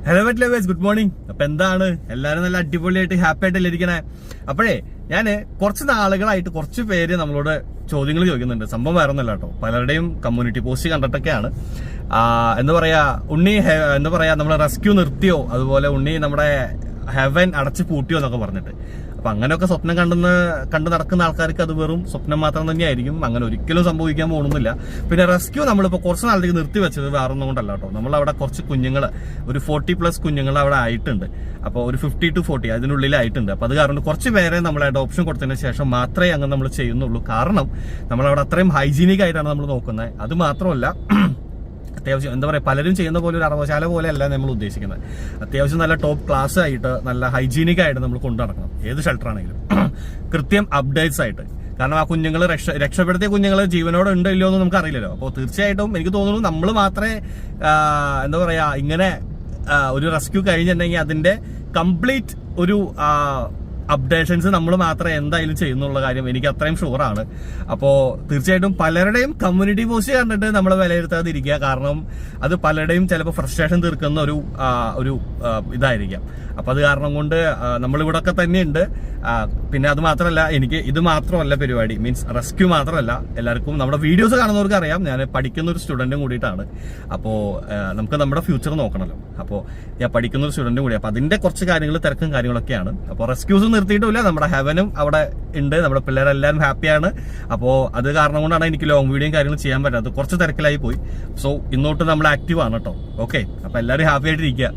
Hello lovers, good morning. അപ്പൊ എന്താണ് എല്ലാവരും നല്ല അടിപൊളിയായിട്ട് ഹാപ്പി ആയിട്ടല്ലേ ഇരിക്കണേ? അപ്പോഴേ ഞാന് കുറച്ച് നാളുകളായിട്ട് കുറച്ച് പേര് നമ്മളോട് ചോദ്യങ്ങൾ ചോദിക്കുന്നുണ്ട്. സംഭവം വേറെ ഒന്നല്ല കേട്ടോ, പലരുടെയും കമ്മ്യൂണിറ്റി പോസ്റ്റ് കണ്ടിട്ടൊക്കെയാണ്. എന്താ പറയാ, ഉണ്ണി എന്താ പറയാ, നമ്മൾ റെസ്ക്യൂ നിർത്തിയോ, അതുപോലെ ഉണ്ണി നമ്മുടെ ഹെവൻ അടച്ചു പൂട്ടിയോ എന്നൊക്കെ പറഞ്ഞിട്ട്. അപ്പൊ അങ്ങനെയൊക്കെ സ്വപ്നം കണ്ടു നടക്കുന്ന ആൾക്കാർക്ക് അത് വെറും സ്വപ്നം മാത്രം തന്നെയായിരിക്കും. അങ്ങനെ ഒരിക്കലും സംഭവിക്കാൻ പോകുന്നില്ല. പിന്നെ റെസ്ക്യൂ നമ്മളിപ്പോൾ കുറച്ച് നാളത്തേക്ക് നിർത്തി വെച്ചത് വേറെ ഒന്നും കൊണ്ടല്ല കേട്ടോ. നമ്മളവിടെ കുറച്ച് കുഞ്ഞുങ്ങൾ, ഒരു 40+ കുഞ്ഞുങ്ങൾ അവിടെ ആയിട്ടുണ്ട്. അപ്പോൾ ഒരു 50 to 40 അതിനുള്ളിലായിട്ടുണ്ട്. അപ്പൊ അത് കാരണം കുറച്ച് പേരെ നമ്മൾ അഡോപ്ഷൻ കൊടുത്തതിന് ശേഷം മാത്രമേ അങ്ങനെ നമ്മൾ ചെയ്യുന്നുള്ളൂ. കാരണം നമ്മളവിടെ അത്രയും ഹൈജീനിക് ആയിട്ടാണ് നമ്മൾ നോക്കുന്നത്. അത് മാത്രമല്ല, അത്യാവശ്യം എന്താ പറയുക, പലരും ചെയ്യുന്ന പോലെ ഒരു അറവശാല പോലെ അല്ല നമ്മൾ ഉദ്ദേശിക്കുന്നത്. അത്യാവശ്യം നല്ല ടോപ്പ് ക്ലാസ് ആയിട്ട്, നല്ല ഹൈജീനിക് ആയിട്ട് നമ്മൾ കൊണ്ടു നടക്കണം. ഏത് ഷെൽട്ടറാണെങ്കിലും കൃത്യം അപ്ഡേറ്റ്സ് ആയിട്ട്. കാരണം ആ കുഞ്ഞുങ്ങൾ രക്ഷപ്പെടുത്തിയ കുഞ്ഞുങ്ങൾ ജീവനോടെ ഉണ്ടോ ഇല്ലയോ എന്ന് നമുക്ക് അറിയില്ലല്ലോ. അപ്പോൾ തീർച്ചയായിട്ടും എനിക്ക് തോന്നുന്നു നമ്മൾ മാത്രമേ എന്താ പറയാ, ഇങ്ങനെ ഒരു റെസ്ക്യൂ കഴിഞ്ഞിട്ടുണ്ടെങ്കിൽ അതിന്റെ കംപ്ലീറ്റ് ഒരു അപ്ഡേഷൻസ് നമ്മൾ മാത്രമേ എന്തായാലും ചെയ്യുന്നുള്ള കാര്യം എനിക്ക് അത്രയും ഷുവറാണ്. അപ്പോൾ തീർച്ചയായിട്ടും പലരുടെയും കമ്മ്യൂണിറ്റി പോസ്റ്റ് കണ്ടിട്ട് നമ്മൾ വിലയിരുത്താതിരിക്കുക. കാരണം അത് പലരുടെയും ചിലപ്പോൾ ഫ്രസ്ട്രേഷൻ തീർക്കുന്ന ഒരു ഇതായിരിക്കാം. അപ്പൊ അത് കാരണം കൊണ്ട് നമ്മളിവിടെ ഒക്കെ തന്നെയുണ്ട്. പിന്നെ അത് മാത്രമല്ല, എനിക്ക് ഇത് മാത്രമല്ല പരിപാടി, മീൻസ് റെസ്ക്യൂ മാത്രമല്ല, എല്ലാവർക്കും നമ്മുടെ വീഡിയോസ് കാണുന്നവർക്ക് അറിയാം ഞാൻ പഠിക്കുന്ന ഒരു സ്റ്റുഡന്റും കൂടിയിട്ടാണ്. അപ്പോൾ നമുക്ക് നമ്മുടെ ഫ്യൂച്ചർ നോക്കണമല്ലോ. അപ്പോൾ ഞാൻ പഠിക്കുന്ന ഒരു സ്റ്റുഡന്റും കൂടി. അപ്പൊ അതിന്റെ കുറച്ച് കാര്യങ്ങൾ, തിരക്കും കാര്യങ്ങളൊക്കെയാണ്. അപ്പോൾ റെസ്ക്യൂസ് നിർത്തിയിട്ടില്ല, നമ്മുടെ ഹെവനും അവിടെ ഉണ്ട്. നമ്മുടെ പിള്ളേരെല്ലാവരും ഹാപ്പിയാണ്. അപ്പോൾ അത് കാരണം കൊണ്ടാണ് എനിക്ക് ലോങ് വീഡിയോയും കാര്യങ്ങളും ചെയ്യാൻ പറ്റാത്തത്. കുറച്ച് തിരക്കിലായി പോയി. സോ ഇന്നോട്ട് നമ്മൾ ആക്റ്റീവ് ആണ് കേട്ടോ. ഓക്കെ, അപ്പൊ എല്ലാവരും ഹാപ്പി ആയിട്ടിരിക്കുക.